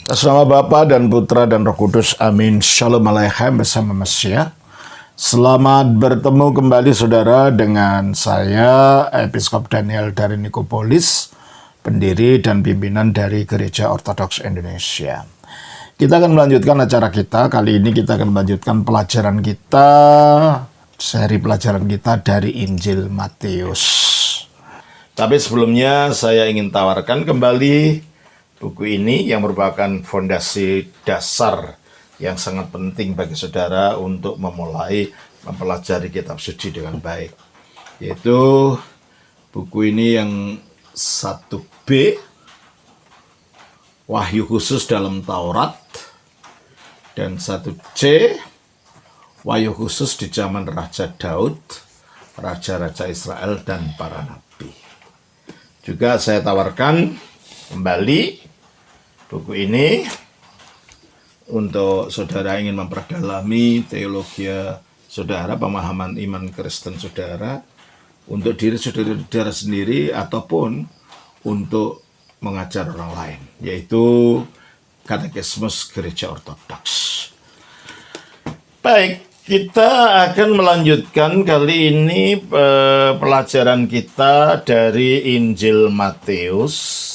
Atas nama Bapa dan Putra dan Roh Kudus, amin. Shalom Aleichem bersama Mesias. Selamat bertemu kembali saudara dengan saya, Episkop Daniel dari Nikopolis, pendiri dan pimpinan dari Gereja Ortodoks Indonesia. Kita akan melanjutkan acara kita. Kali ini kita akan melanjutkan pelajaran kita, seri pelajaran kita dari Injil Matius. Tapi sebelumnya saya ingin tawarkan kembali buku ini yang merupakan fondasi dasar yang sangat penting bagi saudara untuk memulai mempelajari kitab suci dengan baik. Yaitu buku ini yang 1B, Wahyu Khusus dalam Taurat, dan 1C, Wahyu Khusus di zaman Raja Daud, Raja-Raja Israel, dan para Nabi. Juga saya tawarkan kembali buku ini untuk saudara ingin memperdalami teologi saudara, pemahaman iman Kristen saudara, untuk diri saudara sendiri ataupun untuk mengajar orang lain, yaitu Katekismus Gereja Ortodoks. Baik, kita akan melanjutkan kali ini pelajaran kita dari Injil Matius.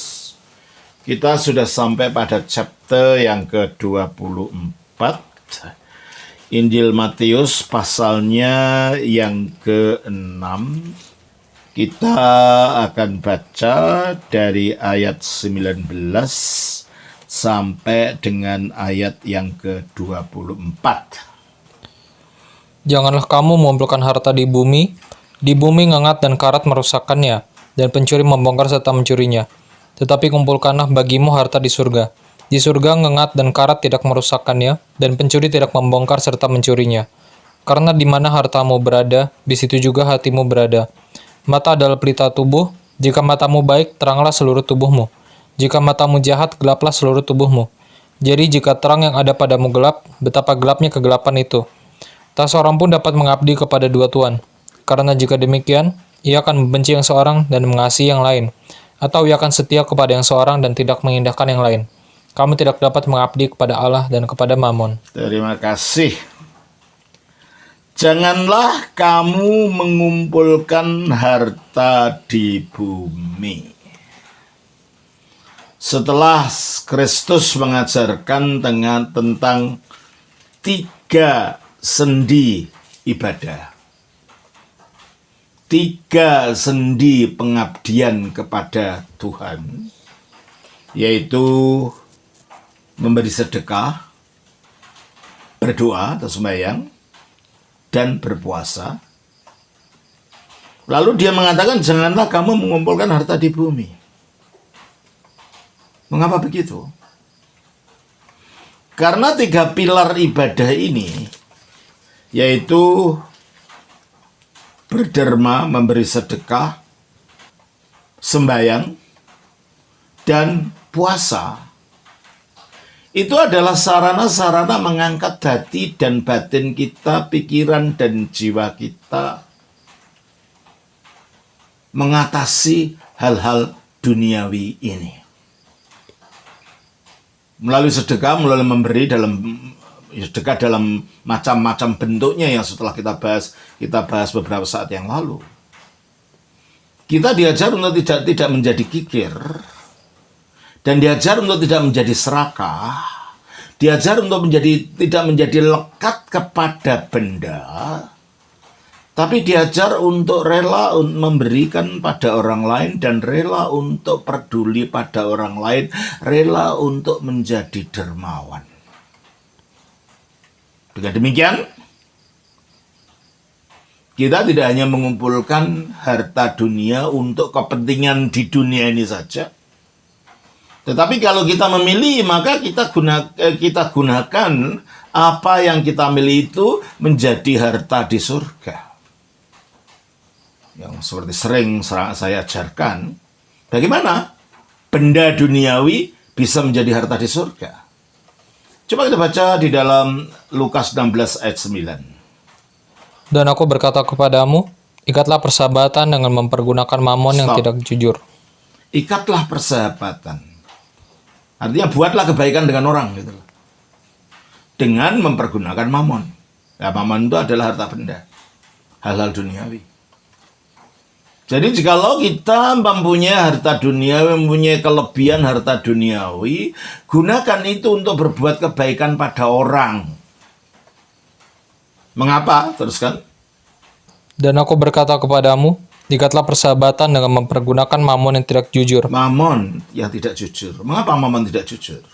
Kita sudah sampai pada chapter yang ke-24. Injil Matius pasalnya yang ke-6. Kita akan baca dari ayat 19 sampai dengan ayat yang ke-24. Janganlah kamu mengumpulkan harta di bumi ngengat dan karat merusakkannya, dan pencuri membongkar serta mencurinya. Tetapi kumpulkanlah bagimu harta di surga. Di surga ngengat dan karat tidak merusakkannya, dan pencuri tidak membongkar serta mencurinya. Karena di mana hartamu berada, di situ juga hatimu berada. Mata adalah pelita tubuh. Jika matamu baik, teranglah seluruh tubuhmu. Jika matamu jahat, gelaplah seluruh tubuhmu. Jadi jika terang yang ada padamu gelap, betapa gelapnya kegelapan itu. Tak seorang pun dapat mengabdi kepada dua tuan. Karena jika demikian, ia akan membenci yang seorang dan mengasihi yang lain. Atau ia akan setia kepada yang seorang dan tidak mengindahkan yang lain. Kamu tidak dapat mengabdi kepada Allah dan kepada Mammon. Terima kasih. Janganlah kamu mengumpulkan harta di bumi. Setelah Kristus mengajarkan tentang 3 sendi ibadah, 3 sendi pengabdian kepada Tuhan, yaitu memberi sedekah, berdoa atau sembahyang, dan berpuasa. Lalu dia mengatakan, janganlah kamu mengumpulkan harta di bumi. Mengapa begitu? Karena 3 pilar ibadah ini, yaitu berderma, memberi sedekah, sembahyang, dan puasa, itu adalah sarana-sarana mengangkat hati dan batin kita, pikiran dan jiwa kita, mengatasi hal-hal duniawi ini. Melalui sedekah, melalui memberi sedekah dalam macam-macam bentuknya yang setelah kita bahas beberapa saat yang lalu. Kita diajar untuk tidak menjadi kikir, dan diajar untuk tidak menjadi serakah, diajar untuk tidak menjadi lekat kepada benda, tapi diajar untuk rela memberikan pada orang lain dan rela untuk peduli pada orang lain, rela untuk menjadi dermawan. Dengan demikian, kita tidak hanya mengumpulkan harta dunia untuk kepentingan di dunia ini saja. Tetapi kalau kita memilih, maka kita gunakan apa yang kita milih itu menjadi harta di surga. Yang seperti sering saya ajarkan, bagaimana benda duniawi bisa menjadi harta di surga. Coba kita baca di dalam Lukas 16 ayat 9. Dan aku berkata kepadamu, ikatlah persahabatan dengan mempergunakan Mammon yang tidak jujur. Ikatlah persahabatan. Artinya buatlah kebaikan dengan orang gitu loh. Dengan mempergunakan mamon. Ya, mamon itu adalah harta benda. Hal-hal duniawi. Jadi jikalau kita mempunyai harta duniawi, mempunyai kelebihan harta duniawi, gunakan itu untuk berbuat kebaikan pada orang. Mengapa? Teruskan. Dan aku berkata kepadamu, ikatlah persahabatan dengan mempergunakan mamon yang tidak jujur. Mamon yang tidak jujur. Mengapa mamon tidak jujur?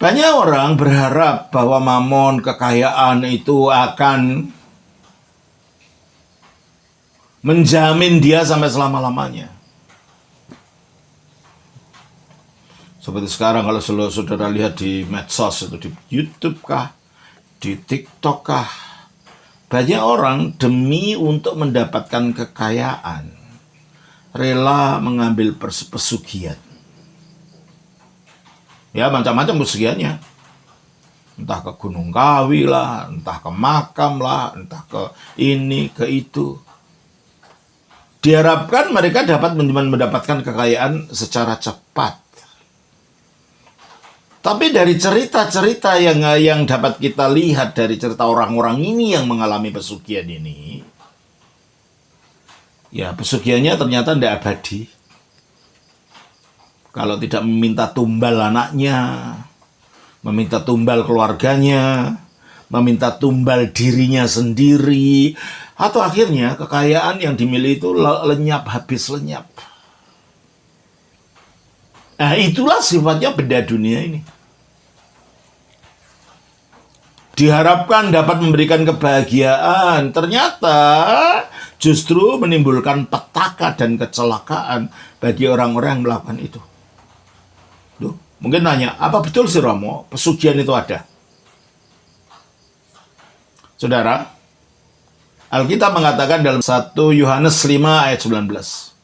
Banyak orang berharap bahwa mamon, kekayaan itu akan menjamin dia sampai selama-lamanya. Seperti sekarang kalau saudara lihat di medsos itu, di YouTube kah, di TikTok kah, banyak orang demi untuk mendapatkan kekayaan rela mengambil pesugihan. Ya, macam-macam pesugihannya. Entah ke Gunung Kawi lah, entah ke makam lah, entah ke ini, ke itu. Diharapkan mereka dapat mendapatkan kekayaan secara cepat. Tapi dari cerita-cerita yang dapat kita lihat dari cerita orang-orang ini yang mengalami pesugihan ini, ya pesugihannya ternyata tidak abadi. Kalau tidak meminta tumbal anaknya, meminta tumbal keluarganya, meminta tumbal dirinya sendiri, atau akhirnya kekayaan yang dimiliki itu lenyap, habis lenyap. Nah, itulah sifatnya benda dunia ini. Diharapkan dapat memberikan kebahagiaan, ternyata justru menimbulkan petaka dan kecelakaan bagi orang-orang yang melakukan itu. Duh, mungkin nanya, apa betul sih Romo, pesugihan itu ada? Saudara, Alkitab mengatakan dalam 1 Yohanes 5 ayat 19.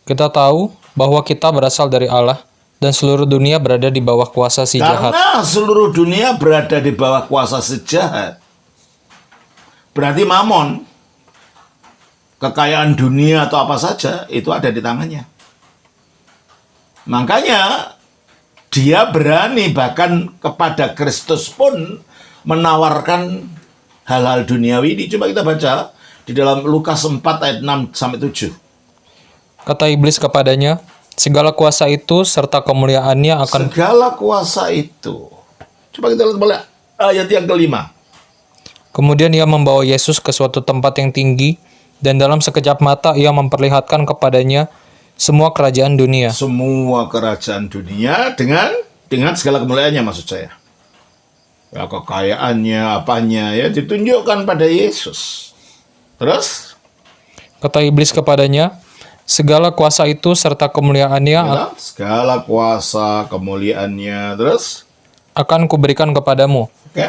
Kita tahu bahwa kita berasal dari Allah dan seluruh dunia berada di bawah kuasa si jahat. Karena seluruh dunia berada di bawah kuasa si jahat. Berarti mamon, kekayaan dunia atau apa saja, itu ada di tangannya. Makanya dia berani bahkan kepada Kristus pun menawarkan hal-hal duniawi ini. Coba kita baca di dalam Lukas 4 ayat 6 sampai 7. Kata iblis kepadanya, segala kuasa itu serta kemuliaannya akan... Segala kuasa itu. Coba kita lihat balik ayat yang kelima. Kemudian ia membawa Yesus ke suatu tempat yang tinggi, dan dalam sekejap mata ia memperlihatkan kepadanya semua kerajaan dunia. Semua kerajaan dunia dengan segala kemuliaannya maksud saya. Ya, kekayaannya, apanya, ya ditunjukkan pada Yesus. Terus? Kata iblis kepadanya, segala kuasa itu serta kemuliaannya Ya, segala kuasa, kemuliaannya, terus? akan kuberikan kepadamu. Oke.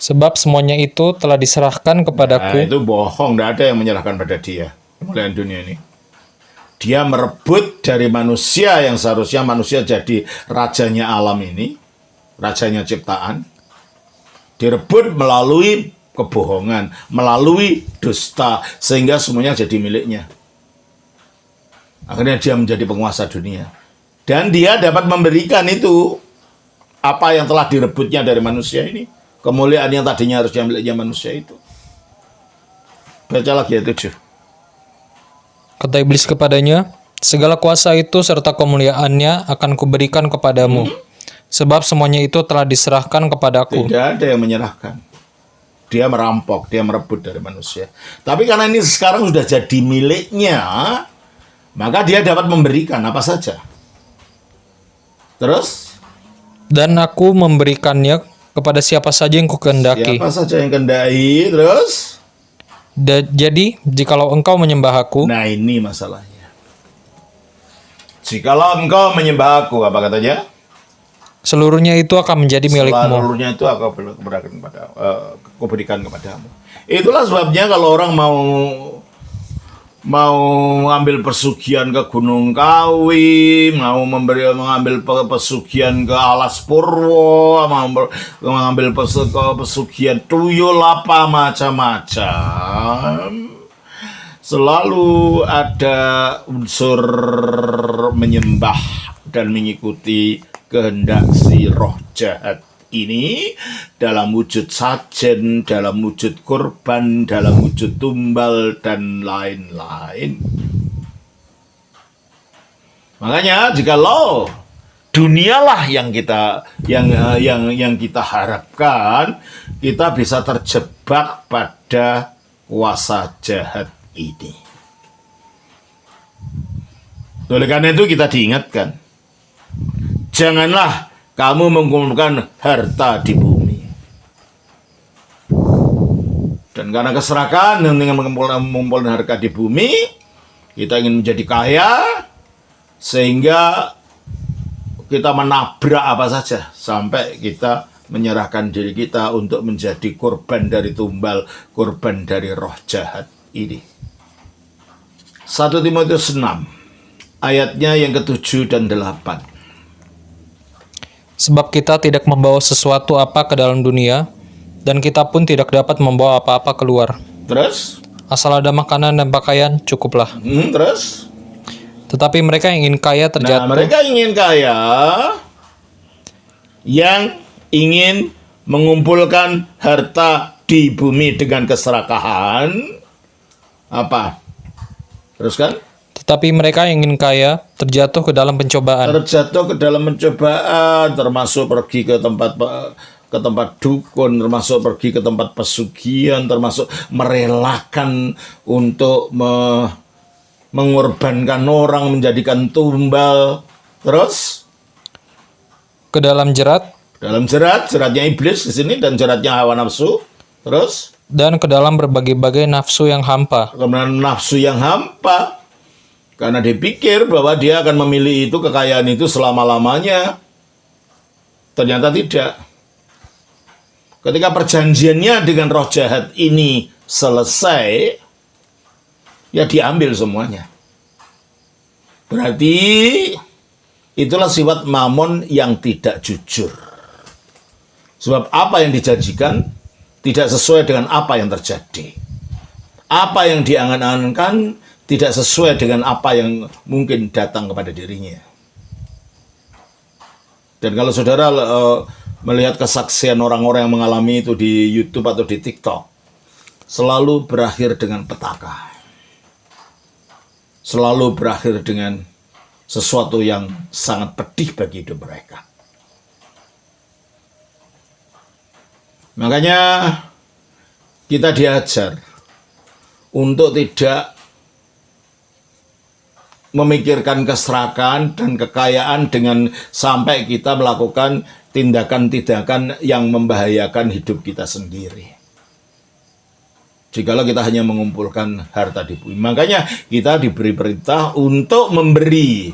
Sebab semuanya itu telah diserahkan kepadaku. Nah, itu bohong, tidak ada yang menyerahkan pada dia. Kemuliaan dunia ini. Dia merebut dari manusia yang seharusnya manusia jadi rajanya alam ini. Rajanya ciptaan. Direbut melalui kebohongan, melalui dusta, sehingga semuanya jadi miliknya. Akhirnya dia menjadi penguasa dunia. Dan dia dapat memberikan itu, apa yang telah direbutnya dari manusia ini. Kemuliaan yang tadinya harusnya miliknya manusia itu. Baca lagi ayat 7. Kata iblis kepadanya, segala kuasa itu serta kemuliaannya akan kuberikan kepadamu. Sebab semuanya itu telah diserahkan kepadaku. Tidak ada yang menyerahkan. Dia merampok, dia merebut dari manusia. Tapi karena ini sekarang sudah jadi miliknya, maka dia dapat memberikan apa saja. Terus? Dan aku memberikannya kepada siapa saja yang kukehendaki. Siapa saja yang kehendaki, terus? Jadi, jikalau engkau menyembah aku, Nah, ini masalahnya. Jikalau engkau menyembah aku, apa katanya? seluruhnya itu akan menjadi milikmu. Seluruhnya itu aku berikan kepadamu. Itulah sebabnya kalau orang mau mengambil pesugihan ke Gunung Kawi, mau mengambil pesugihan ke Alas Purwo, mau mengambil pesugihan tuyul apa macam-macam. selalu ada unsur menyembah dan mengikuti kehendak si roh jahat ini dalam wujud sajen, dalam wujud korban, dalam wujud tumbal dan lain-lain. Makanya jikalau dunialah yang kita harapkan, kita bisa terjebak pada kuasa jahat ini. Oleh karena itu kita diingatkan, janganlah kamu mengumpulkan harta di bumi. Dan karena keserakan dengan mengumpulkan harta di bumi, kita ingin menjadi kaya, sehingga kita menabrak apa saja, sampai kita menyerahkan diri kita untuk menjadi korban dari tumbal, korban dari roh jahat ini. 1 Timotius 6, ayatnya yang ke-7 dan 8. Sebab kita tidak membawa sesuatu apa ke dalam dunia, dan kita pun tidak dapat membawa apa-apa keluar. Terus? Asal ada makanan dan pakaian, cukuplah. Terus? Tetapi mereka yang ingin kaya terjatuh. Nah, mereka ingin kaya, yang ingin mengumpulkan harta di bumi dengan keserakahan, apa? Terus kan? Tetapi mereka yang ingin kaya terjatuh ke dalam pencobaan. Terjatuh ke dalam pencobaan, termasuk pergi ke tempat dukun, termasuk pergi ke tempat pesugihan, termasuk merelakan untuk mengorbankan orang, menjadikan tumbal. Terus Ke dalam jerat. Dalam jeratnya iblis di sini dan jeratnya hawa nafsu. Terus Dan ke dalam berbagai-bagai nafsu yang hampa. kemudian nafsu yang hampa. Karena dia pikir bahwa dia akan memilih itu, kekayaan itu selama-lamanya. Ternyata tidak. Ketika perjanjiannya dengan roh jahat ini selesai, ya diambil semuanya. Berarti itulah sifat mamon yang tidak jujur. Sebab apa yang dijanjikan tidak sesuai dengan apa yang terjadi. Apa yang diangan-angankan tidak sesuai dengan apa yang mungkin datang kepada dirinya. Dan kalau saudara melihat kesaksian orang-orang yang mengalami itu di YouTube atau di TikTok, selalu berakhir dengan petaka. Selalu berakhir dengan sesuatu yang sangat pedih bagi hidup mereka. Makanya kita diajar untuk tidak memikirkan keserakan dan kekayaan dengan sampai kita melakukan tindakan-tindakan yang membahayakan hidup kita sendiri. Jikalau kita hanya mengumpulkan harta di bumi. Makanya kita diberi perintah untuk memberi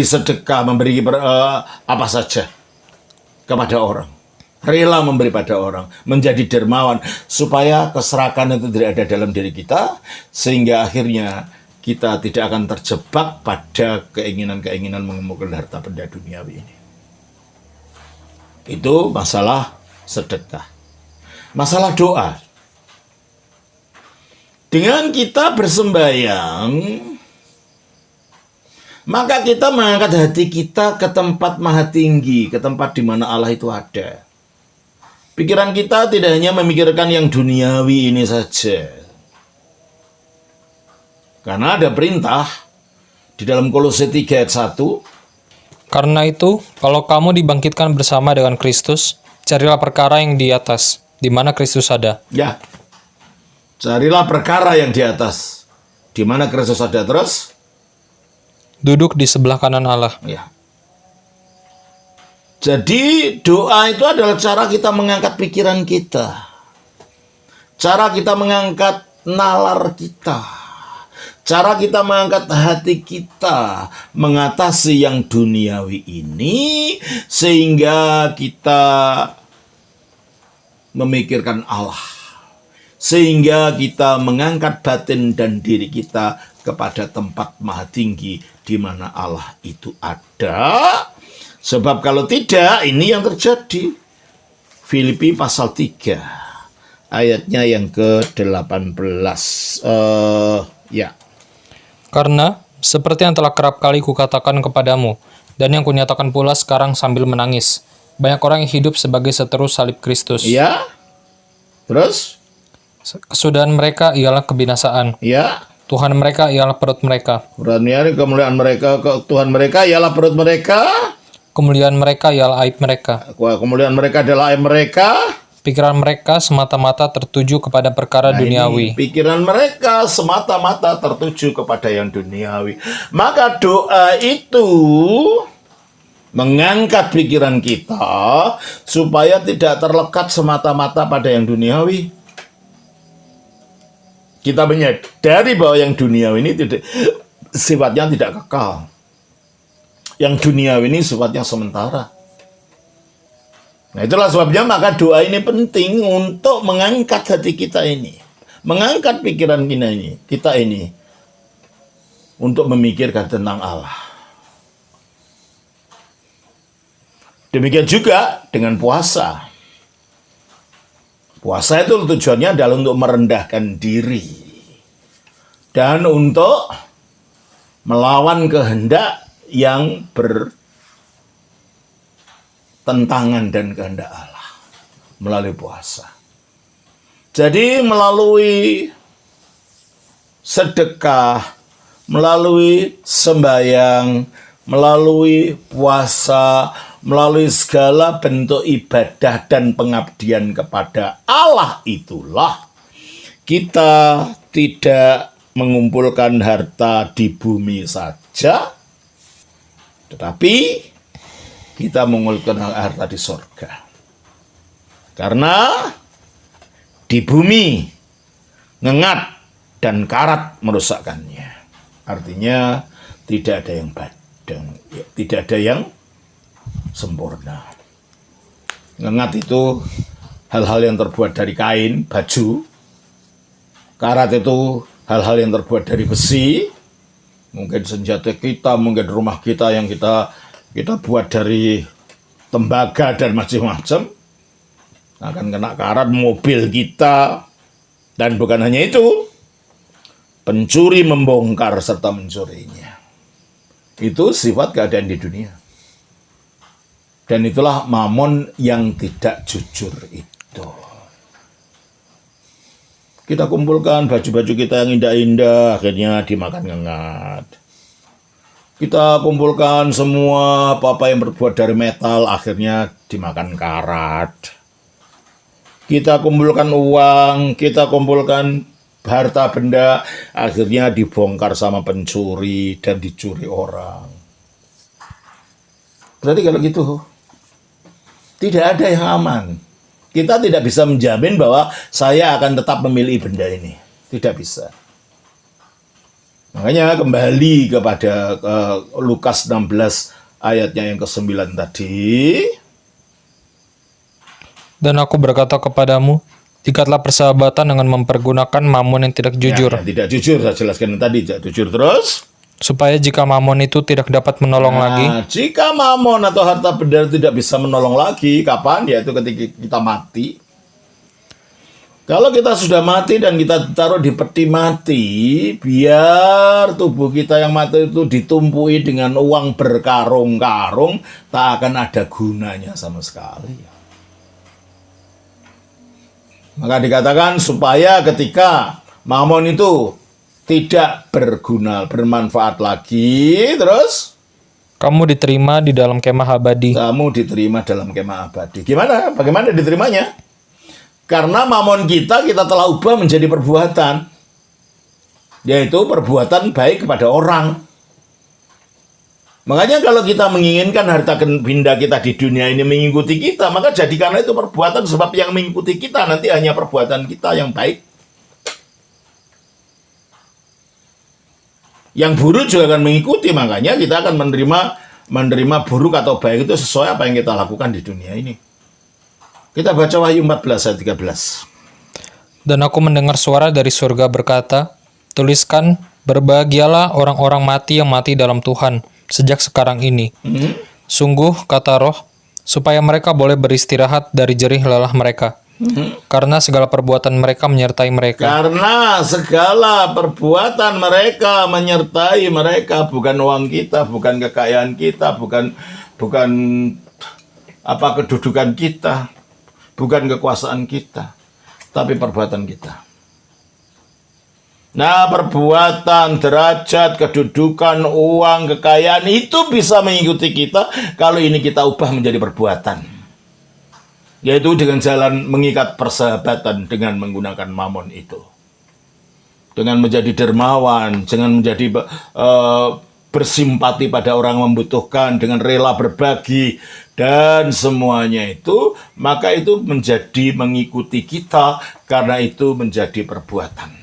sedekah, memberi apa saja kepada orang. Rela memberi pada orang, menjadi dermawan, supaya keserakan itu tidak ada dalam diri kita, sehingga akhirnya kita tidak akan terjebak pada keinginan-keinginan mengumpulkan harta benda duniawi ini. Itu masalah sedekah. Masalah doa. Dengan kita bersembahyang, maka kita mengangkat hati kita ke tempat maha tinggi, ke tempat di mana Allah itu ada. Pikiran kita tidak hanya memikirkan yang duniawi ini saja. Karena ada perintah di dalam Kolose 3 ayat 1. Karena itu, kalau kamu dibangkitkan bersama dengan Kristus, carilah perkara yang di atas, di mana Kristus ada. Ya, carilah perkara yang di atas, di mana Kristus ada. Terus Duduk di sebelah kanan Allah. ya. Jadi doa itu adalah cara kita mengangkat pikiran kita, cara kita mengangkat nalar kita, cara kita mengangkat hati kita mengatasi yang duniawi ini, sehingga kita memikirkan Allah, sehingga kita mengangkat batin dan diri kita kepada tempat maha tinggi di mana Allah itu ada. Sebab kalau tidak, ini yang terjadi. Filipi pasal 3 ayatnya yang ke-18. Ya. Karena, seperti yang telah kerap kali kukatakan kepadamu, dan yang kunyatakan pula sekarang sambil menangis, banyak orang yang hidup sebagai seteru salib Kristus. Ya. Terus? Kesudahan mereka ialah kebinasaan. Ya. Tuhan mereka ialah perut mereka. Kemuliaan mereka, Tuhan mereka ialah perut mereka. Kemuliaan mereka ialah aib mereka. Kemuliaan mereka adalah aib mereka. Pikiran mereka semata-mata tertuju kepada perkara duniawi. Pikiran mereka semata-mata tertuju kepada yang duniawi. Maka doa itu mengangkat pikiran kita supaya tidak terlekat semata-mata pada yang duniawi. Kita menyadari bahwa yang duniawi ini sifatnya tidak kekal. Yang duniawi ini sifatnya sementara. Nah, itulah sebabnya maka doa ini penting untuk mengangkat hati kita ini. Mengangkat pikiran kita ini untuk memikirkan tentang Allah. Demikian juga dengan puasa. Puasa itu tujuannya adalah untuk merendahkan diri. Dan untuk melawan kehendak yang tentangan dan kehendak Allah melalui puasa. Jadi melalui sedekah, melalui sembahyang, melalui puasa, melalui segala bentuk ibadah dan pengabdian kepada Allah itulah kita tidak mengumpulkan harta di bumi saja, tetapi kita mengumpulkan harta di surga. Karena di bumi ngengat dan karat merusakkannya. Artinya tidak ada yang tidak ada yang sempurna. Ngengat itu hal-hal yang terbuat dari kain, baju. Karat itu hal-hal yang terbuat dari besi. Mungkin senjata kita, mungkin rumah kita yang kita buat dari tembaga dan macam-macam. Akan kena karat, mobil kita. Dan bukan hanya itu, pencuri membongkar serta mencurinya. Itu sifat keadaan di dunia. Dan itulah mamon yang tidak jujur itu. Kita kumpulkan baju-baju kita yang indah-indah, akhirnya dimakan ngengat. Kita kumpulkan semua apa-apa yang berbuat dari metal, akhirnya dimakan karat. Kita kumpulkan uang, kita kumpulkan harta benda, akhirnya dibongkar sama pencuri dan dicuri orang. Berarti kalau gitu, tidak ada yang aman. Kita tidak bisa menjamin bahwa saya akan tetap memilih benda ini. Tidak bisa. Makanya kembali kepada Lukas 16 ayatnya yang ke-9 tadi. Dan aku berkata kepadamu, ikatlah persahabatan dengan mempergunakan mamon yang tidak jujur. Ya, tidak jujur, saya jelaskan tadi, tidak jujur terus. Supaya jika mamon itu tidak dapat menolong lagi. Jika mamon atau harta benda tidak bisa menolong lagi, kapan? Yaitu ketika kita mati. Kalau kita sudah mati dan kita taruh di peti mati, biar tubuh kita yang mati itu ditumpui dengan uang berkarung-karung, tak akan ada gunanya sama sekali. Maka dikatakan supaya ketika mamon itu tidak berguna, bermanfaat lagi, terus kamu diterima di dalam kemah abadi. Kamu diterima dalam kemah abadi. Gimana? Bagaimana diterimanya? Karena mamon kita telah ubah menjadi perbuatan. Yaitu perbuatan baik kepada orang. Makanya kalau kita menginginkan harta benda kita di dunia ini mengikuti kita, maka jadikanlah itu perbuatan, sebab yang mengikuti kita nanti hanya perbuatan kita yang baik. Yang buruk juga akan mengikuti, makanya kita akan menerima buruk atau baik itu sesuai apa yang kita lakukan di dunia ini. Kita baca Wahyu 14 ayat 13. Dan aku mendengar suara dari surga berkata, tuliskan, berbahagialah orang-orang mati yang mati dalam Tuhan, sejak sekarang ini. Sungguh, kata roh, supaya mereka boleh beristirahat dari jerih lelah mereka. Karena segala perbuatan mereka menyertai mereka. Karena segala perbuatan mereka menyertai mereka, bukan uang kita, bukan kekayaan kita, bukan kedudukan kita, bukan kekuasaan kita, tapi perbuatan kita. Nah, perbuatan, derajat, kedudukan, uang, kekayaan itu bisa mengikuti kita kalau ini kita ubah menjadi perbuatan. Yaitu dengan jalan mengikat persahabatan dengan menggunakan mamon itu. Dengan menjadi dermawan, dengan menjadi bersimpati pada orang membutuhkan, dengan rela berbagi, dan semuanya itu, maka itu menjadi mengikuti kita, karena itu menjadi perbuatan.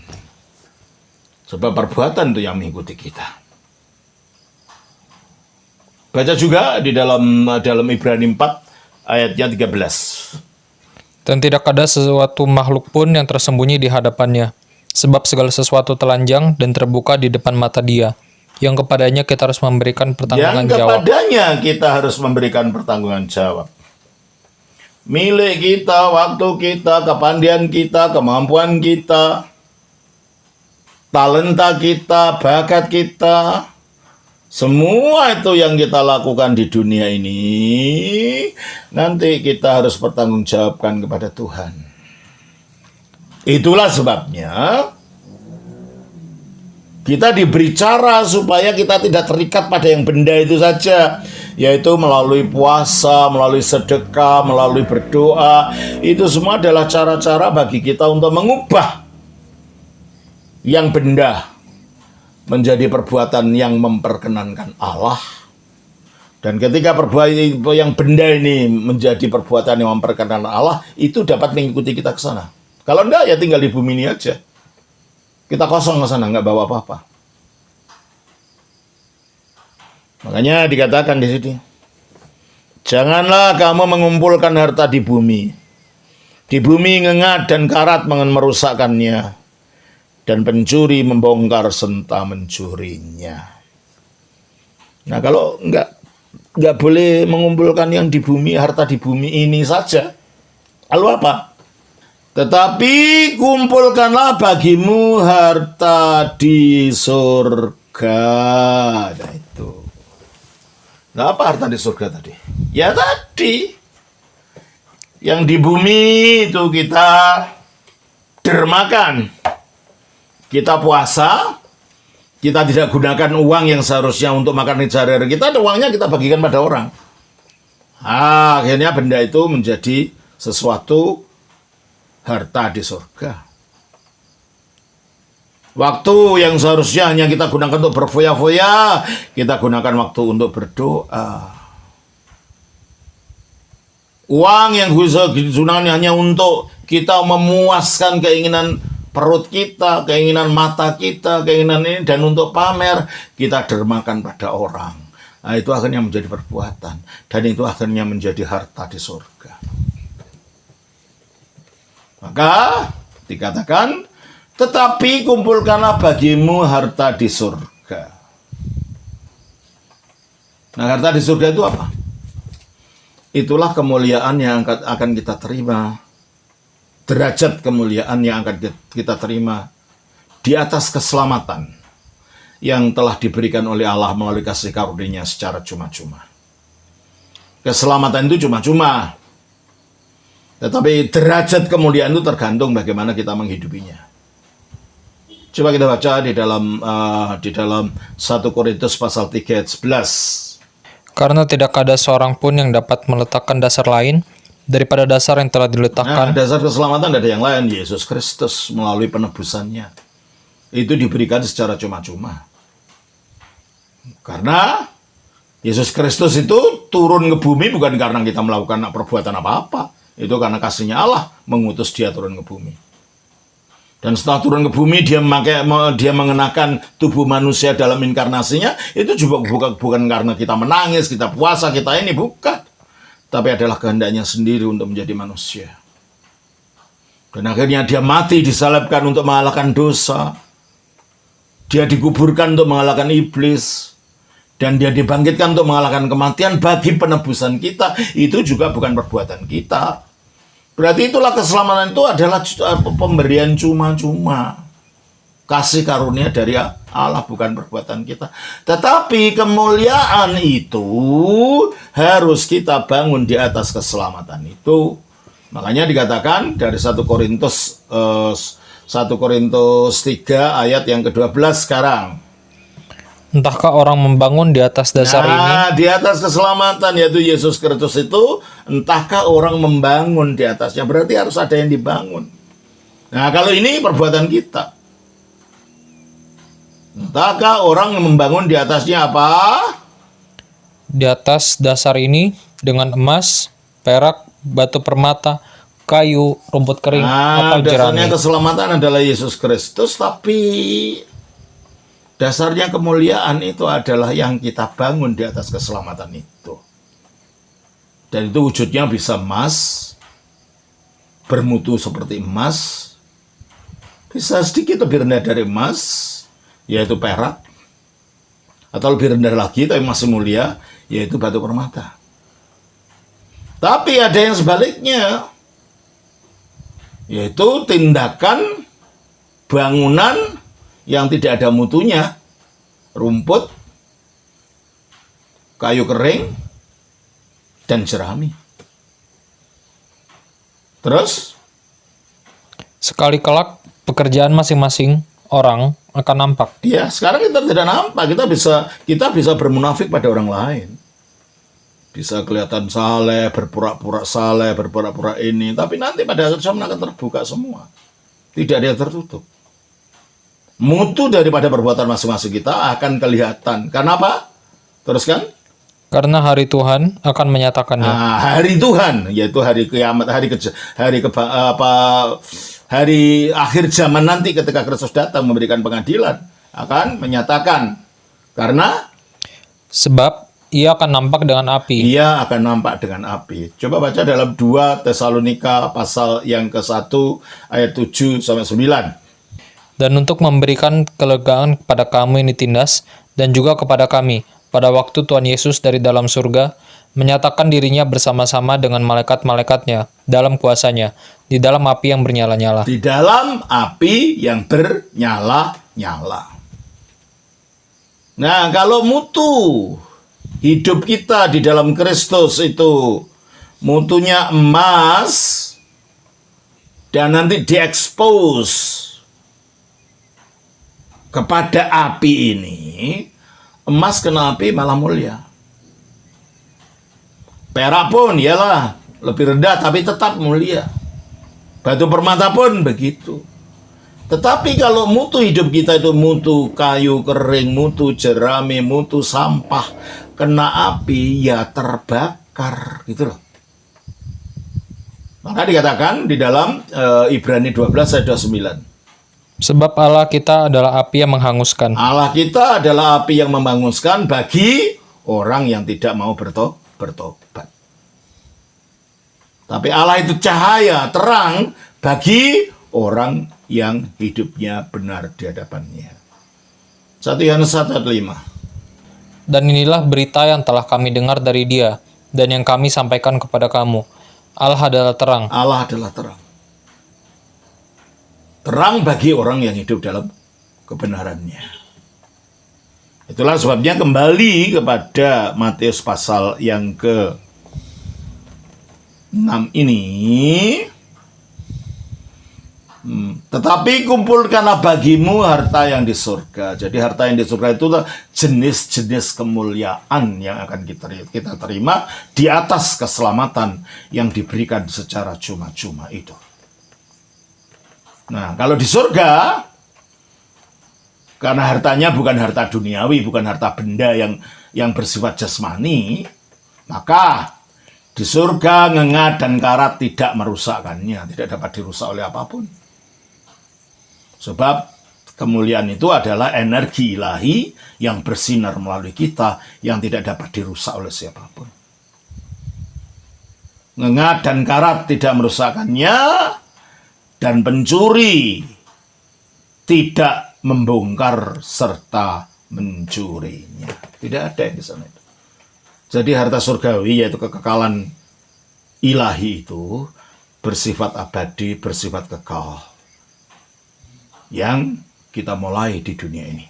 Sebab perbuatan itu yang mengikuti kita. Baca juga di dalam Ibrani 4, ayatnya 13. Dan tidak ada sesuatu makhluk pun yang tersembunyi di hadapannya, sebab segala sesuatu telanjang dan terbuka di depan mata Dia, yang kepadanya kita harus memberikan pertanggungan jawab. Yang kepadanya kita harus memberikan pertanggungan jawab. Milik kita, waktu kita, kepandaian kita, kemampuan kita, talenta kita, bakat kita, semua itu yang kita lakukan di dunia ini, nanti kita harus bertanggungjawabkan kepada Tuhan. Itulah sebabnya kita diberi cara supaya kita tidak terikat pada yang benda itu saja, yaitu melalui puasa, melalui sedekah, melalui berdoa. Itu semua adalah cara-cara bagi kita untuk mengubah yang benda menjadi perbuatan yang memperkenankan Allah. Dan ketika perbuatan yang benda ini menjadi perbuatan yang memperkenankan Allah, itu dapat mengikuti kita ke sana. Kalau enggak, ya tinggal di bumi ini aja. Kita kosong ke sana, enggak bawa apa-apa. Makanya dikatakan di sini, janganlah kamu mengumpulkan harta di bumi. Di bumi ngengat dan karat merusakkannya, dan pencuri membongkar serta mencurinya. Nah, kalau nggak boleh mengumpulkan yang di bumi, harta di bumi ini saja, lalu apa? Tetapi kumpulkanlah bagimu harta di surga. Nah itu. Nah, apa harta di surga tadi? Ya tadi. Yang di bumi itu kita dermakan. Kita puasa, kita tidak gunakan uang yang seharusnya untuk makan sehari-hari kita, ada uangnya kita bagikan pada orang. Akhirnya benda itu menjadi sesuatu harta di surga. Waktu yang seharusnya hanya kita gunakan untuk berfoya-foya, kita gunakan waktu untuk berdoa. Uang yang digunakan hanya untuk kita memuaskan keinginan perut kita, keinginan mata kita, keinginan ini, dan untuk pamer, kita dermakan pada orang. Nah, itu akhirnya menjadi perbuatan. Dan itu akhirnya menjadi harta di surga. Maka, dikatakan, tetapi kumpulkanlah bagimu harta di surga. Nah, harta di surga itu apa? Itulah kemuliaan yang akan kita terima. Derajat kemuliaan yang akan kita terima di atas keselamatan yang telah diberikan oleh Allah melalui kasih karunia-Nya secara cuma-cuma. Keselamatan itu cuma-cuma, tetapi derajat kemuliaan itu tergantung bagaimana kita menghidupinya. Coba kita baca di dalam 1 Korintus pasal 3 ayat 11. Karena tidak ada seorang pun yang dapat meletakkan dasar lain daripada dasar yang telah diletakkan. Nah, dasar keselamatan ada yang lain, Yesus Kristus melalui penebusannya. Itu diberikan secara cuma-cuma. Karena Yesus Kristus itu turun ke bumi bukan karena kita melakukan perbuatan apa-apa. Itu karena kasihnya Allah mengutus dia turun ke bumi. Dan setelah turun ke bumi, dia mengenakan tubuh manusia dalam inkarnasinya. Itu juga bukan karena kita menangis, kita puasa, kita ini, bukan. Tapi adalah kehendaknya sendiri untuk menjadi manusia. Dan akhirnya dia mati, disalibkan untuk mengalahkan dosa. Dia dikuburkan untuk mengalahkan iblis. Dan dia dibangkitkan untuk mengalahkan kematian bagi penebusan kita. Itu juga bukan perbuatan kita. Berarti itulah keselamatan itu adalah pemberian cuma-cuma. Kasih karunia dari Allah, bukan perbuatan kita. Tetapi kemuliaan itu harus kita bangun di atas keselamatan itu. Makanya dikatakan dari 1 Korintus 3 ayat yang ke-12 sekarang. Entahkah orang membangun di atas dasar ini? Di atas keselamatan yaitu Yesus Kristus itu, entahkah orang membangun di atasnya, berarti harus ada yang dibangun. Nah, kalau ini perbuatan kita. Entahkah orang yang membangun di atasnya apa? Di atas dasar ini dengan emas, perak, batu permata, kayu, rumput kering, atau Dasarnya jerami. keselamatan adalah Yesus Kristus, tapi dasarnya kemuliaan itu adalah yang kita bangun di atas keselamatan itu. Dan itu wujudnya bisa emas, bermutu seperti emas, bisa sedikit lebih rendah dari emas, yaitu perak, atau lebih rendah lagi tapi masih mulia, yaitu batu permata. Tapi ada yang sebaliknya, yaitu tindakan bangunan yang tidak ada mutunya, rumput, kayu kering, dan jerami. Terus, Sekali kelak, pekerjaan masing-masing orang akan nampak. ya sekarang kita tidak nampak, kita bisa bermunafik pada orang lain. Bisa kelihatan saleh, berpura-pura ini, tapi nanti pada akhir zaman akan terbuka semua. Tidak ada yang tertutup. Mutu daripada perbuatan masing-masing kita akan kelihatan. Karena apa? Teruskan. Karena hari Tuhan akan menyatakannya. Hari Tuhan, yaitu hari kiamat, hari akhir zaman nanti ketika Kristus datang memberikan pengadilan, akan menyatakan. Karena Sebab ia akan nampak dengan api. ia akan nampak dengan api. Coba baca dalam 2 Tesalonika pasal yang ke-1 ayat 7 sampai 9. Dan untuk memberikan kelegaan kepada kamu yang ditindas, dan juga kepada kami, pada waktu Tuhan Yesus dari dalam surga, menyatakan dirinya bersama-sama dengan malaikat-malaikatnya, dalam kuasanya, di dalam api yang bernyala-nyala. Di dalam api yang bernyala-nyala. Nah, kalau mutu hidup kita di dalam Kristus itu mutunya emas dan nanti diekspos kepada api ini, emas kena api malah mulia. Perak pun ialah lebih rendah tapi tetap mulia. Batu permata pun begitu. Tetapi kalau mutu hidup kita itu mutu kayu kering, mutu jerami, mutu sampah, kena api ya terbakar gitu loh. Maka dikatakan di dalam Ibrani 12 ayat 29. Sebab Allah kita adalah api yang menghanguskan. Allah kita adalah api yang membanguskan bagi orang yang tidak mau bertobat. Tapi Allah itu cahaya, terang bagi orang yang hidupnya benar di hadapannya. 1 Yohanes 1 ayat 5. Dan inilah berita yang telah kami dengar dari Dia, dan yang kami sampaikan kepada kamu. Allah adalah terang. Allah adalah terang. Terang bagi orang yang hidup dalam kebenarannya. Itulah sebabnya kembali kepada Matius pasal yang ke-6 ini. Tetapi kumpulkanlah bagimu harta yang di surga. Jadi harta yang di surga itu jenis-jenis kemuliaan yang akan kita terima di atas keselamatan yang diberikan secara cuma-cuma itu. Nah, kalau di surga, karena hartanya bukan harta duniawi, bukan harta benda yang bersifat jasmani, maka di surga ngengat dan karat tidak merusakkannya, tidak dapat dirusak oleh apapun. Sebab kemuliaan itu adalah energi ilahi yang bersinar melalui kita, yang tidak dapat dirusak oleh siapapun. Ngengat dan karat tidak merusakkannya, dan pencuri tidak membongkar serta mencurinya. Tidak ada yang di sana itu. Jadi harta surgawi yaitu kekekalan ilahi itu bersifat abadi, bersifat kekal yang kita mulai di dunia ini.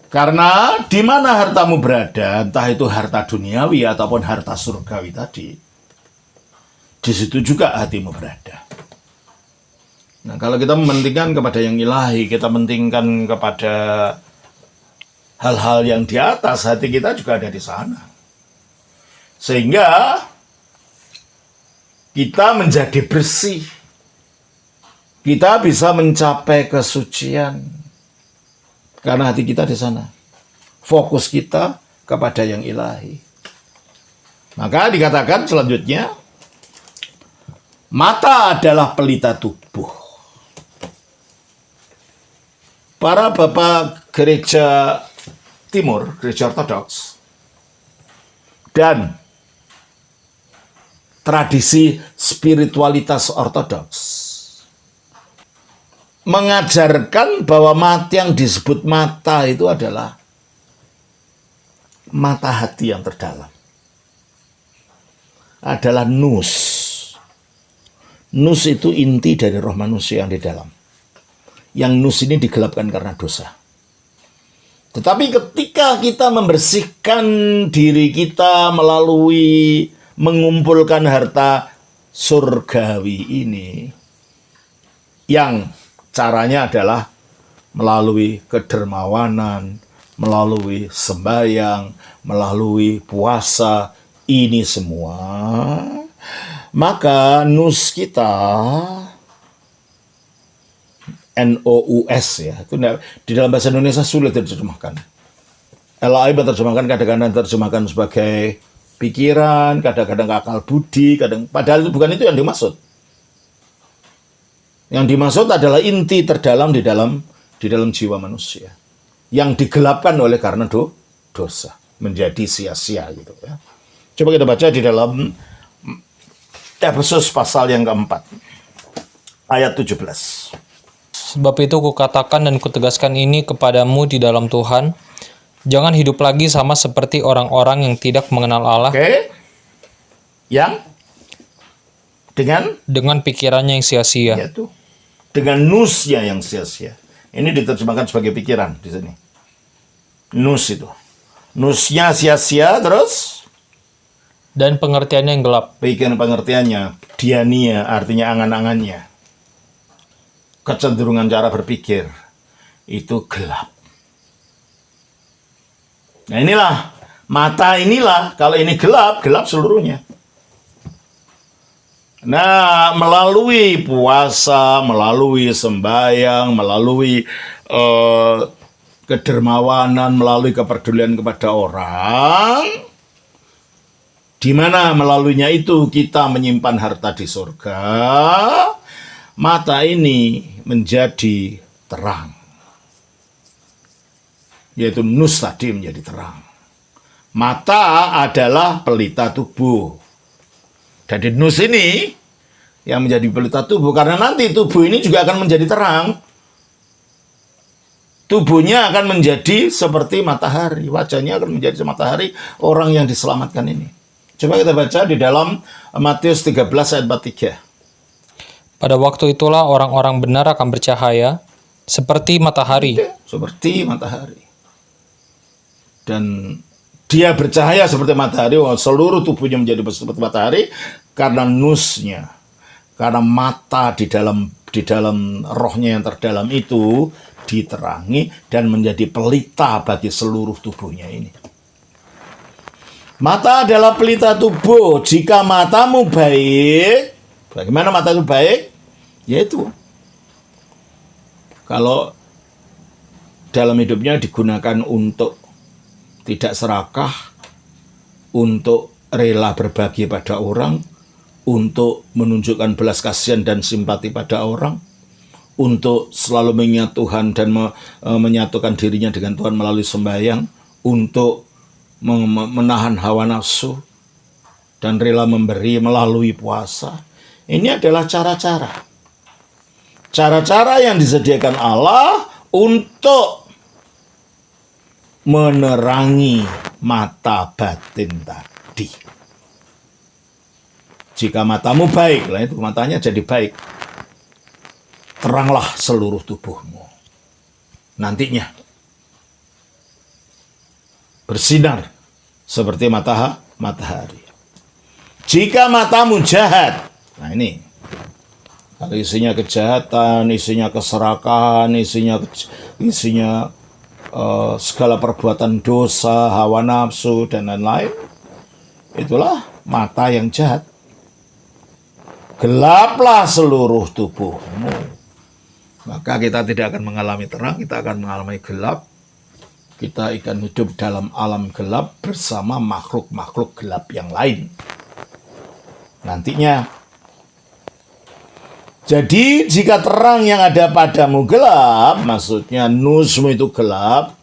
Karena di mana hartamu berada, entah itu harta duniawi ataupun harta surgawi tadi, di situ juga hatimu berada. Nah, kalau kita mementingkan kepada yang ilahi, kita mementingkan kepada hal-hal yang di atas, hati kita juga ada di sana. Sehingga kita menjadi bersih. Kita bisa mencapai kesucian. Karena hati kita di sana. Fokus kita kepada yang ilahi. Maka dikatakan selanjutnya, mata adalah pelita tubuh. Para bapak gereja timur, gereja ortodoks, dan tradisi spiritualitas ortodoks mengajarkan bahwa mata yang disebut mata itu adalah mata hati yang terdalam. Adalah nus. Nus itu inti dari roh manusia yang di dalam. Yang nus ini digelapkan karena dosa. Tetapi ketika kita membersihkan diri kita melalui mengumpulkan harta surgawi ini, yang caranya adalah melalui kedermawanan, melalui sembahyang, melalui puasa, ini semua. Maka nus kita, N-O-U-S ya, itu di dalam bahasa Indonesia sulit diterjemahkan. LAI menerjemahkan kadang-kadang terjemahkan sebagai pikiran, kadang-kadang akal budi, padahal itu bukan itu yang dimaksud. Yang dimaksud adalah inti terdalam di dalam jiwa manusia yang digelapkan oleh karena dosa, menjadi sia-sia gitu ya. Coba kita baca di dalam Efesus pasal yang keempat ayat 17. Sebab itu kukatakan dan kutegaskan ini kepadamu di dalam Tuhan, jangan hidup lagi sama seperti orang-orang yang tidak mengenal Allah. Oke. Yang dengan pikirannya yang sia-sia. Yaitu dengan nusnya yang sia-sia. Ini diterjemahkan sebagai pikiran di sini. Nus itu. Nusnya sia-sia terus dan pengertiannya yang gelap. Pikiran pengertiannya, diania artinya angan-angannya. Kecenderungan cara berpikir itu gelap. Nah inilah, mata inilah, kalau ini gelap, gelap seluruhnya. Nah, melalui puasa, melalui sembahyang, melalui kedermawanan, melalui kepedulian kepada orang, di mana melaluinya itu kita menyimpan harta di surga, mata ini menjadi terang. Yaitu nus tadi menjadi terang. Mata adalah pelita tubuh. Jadi nus ini yang menjadi pelita tubuh, karena nanti tubuh ini juga akan menjadi terang. Tubuhnya akan menjadi seperti matahari, wajahnya akan menjadi seperti matahari orang yang diselamatkan ini. Coba kita baca di dalam Matius 13 ayat 43. Pada waktu itulah orang-orang benar akan bercahaya seperti matahari. Seperti matahari. Dan dia bercahaya seperti matahari, seluruh tubuhnya menjadi seperti matahari karena nusnya, karena mata di dalam rohnya yang terdalam itu diterangi dan menjadi pelita bagi seluruh tubuhnya ini. Mata adalah pelita tubuh. Jika matamu baik, bagaimana mata itu baik? Yaitu kalau dalam hidupnya digunakan untuk tidak serakah, untuk rela berbagi pada orang, untuk menunjukkan belas kasihan dan simpati pada orang, untuk selalu mengingat Tuhan dan menyatukan dirinya dengan Tuhan melalui sembahyang, untuk menahan hawa nafsu, dan rela memberi melalui puasa. Ini adalah cara-cara yang disediakan Allah untuk menerangi mata batin tadi. Jika matamu baik, lah itu matanya jadi baik. Teranglah seluruh tubuhmu. Nantinya bersinar seperti matahari. Jika matamu jahat, nah ini, kalau isinya kejahatan, isinya keserakahan, isinya segala perbuatan dosa, hawa nafsu, dan lain-lain, itulah mata yang jahat. Gelaplah seluruh tubuhmu. Maka kita tidak akan mengalami terang, kita akan mengalami gelap. Kita akan hidup dalam alam gelap bersama makhluk-makhluk gelap yang lain. Nantinya. Jadi jika terang yang ada padamu gelap, maksudnya nusmu itu gelap,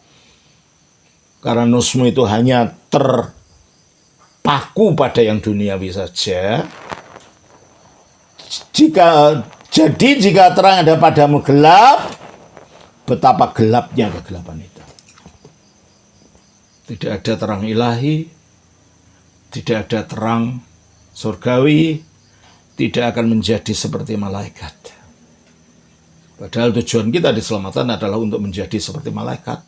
karena nusmu itu hanya terpaku pada yang duniawi saja. Jika terang ada padamu gelap, betapa gelapnya kegelapan itu. Tidak ada terang ilahi, tidak ada terang surgawi, tidak akan menjadi seperti malaikat. Padahal tujuan kita diselamatkan adalah untuk menjadi seperti malaikat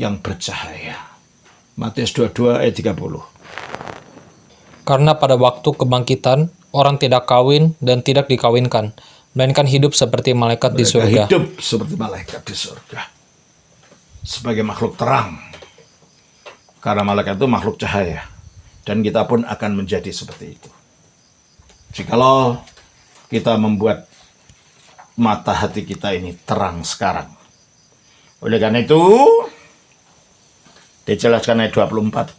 yang bercahaya. Matius 22 ayat 30. Karena pada waktu kebangkitan, orang tidak kawin dan tidak dikawinkan, melainkan hidup seperti malaikat di surga. Hidup seperti malaikat di surga. Sebagai makhluk terang. Karena malaikat itu makhluk cahaya. Dan kita pun akan menjadi seperti itu. Jikalau kita membuat mata hati kita ini terang sekarang. Oleh karena itu, dijelaskan ayat 24.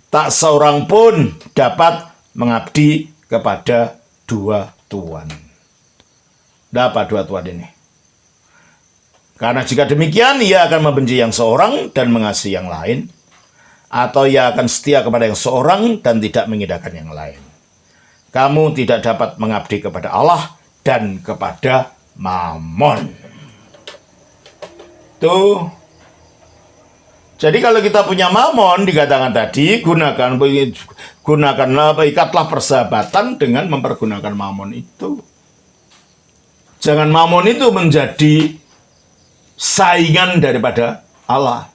Tak seorang pun dapat mengabdi kepada dua tuan. Apa dua tuan ini? Karena jika demikian, ia akan membenci yang seorang dan mengasihi yang lain. Atau ia akan setia kepada yang seorang dan tidak mengindahkan yang lain. Kamu tidak dapat mengabdi kepada Allah dan kepada Mammon. Tuh. Jadi kalau kita punya Mammon, dikatakan tadi, ikatlah persahabatan dengan mempergunakan Mammon itu. Jangan Mammon itu menjadi saingan daripada Allah.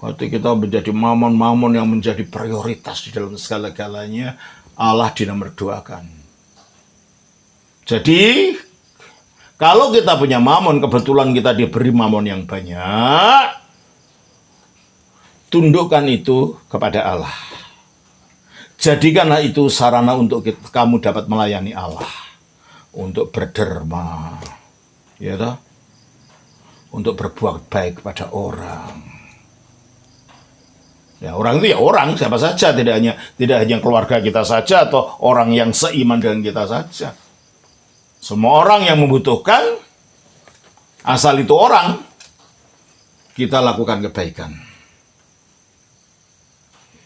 Waktu kita menjadi Mammon yang menjadi prioritas di dalam segala-galanya, Allah dinomor duakan. Jadi, kalau kita punya Mammon, kebetulan kita diberi Mammon yang banyak, tundukkan itu kepada Allah. Jadikanlah itu sarana untuk kamu dapat melayani Allah. Untuk berderma. Ya toh? Untuk berbuat baik kepada orang. Ya, orang itu ya orang, siapa saja, tidak hanya keluarga kita saja atau orang yang seiman dengan kita saja. Semua orang yang membutuhkan, asal itu orang, kita lakukan kebaikan.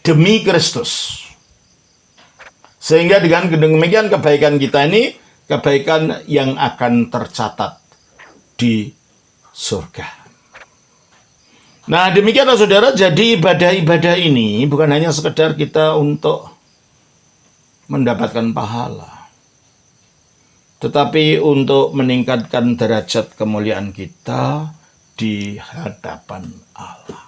Demi Kristus. Sehingga dengan demikian kebaikan kita ini, kebaikan yang akan tercatat di surga. Nah demikianlah saudara, jadi ibadah-ibadah ini bukan hanya sekedar kita untuk mendapatkan pahala. Tetapi untuk meningkatkan derajat kemuliaan kita di hadapan Allah.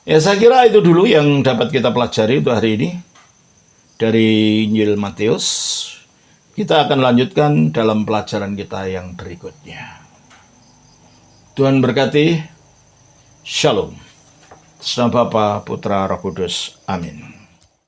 Ya saya kira itu dulu yang dapat kita pelajari untuk hari ini. Dari Injil Matius. Kita akan lanjutkan dalam pelajaran kita yang berikutnya. Tuhan berkati. Shalom. Atas nama Bapa, Putra, Roh Kudus. Amin.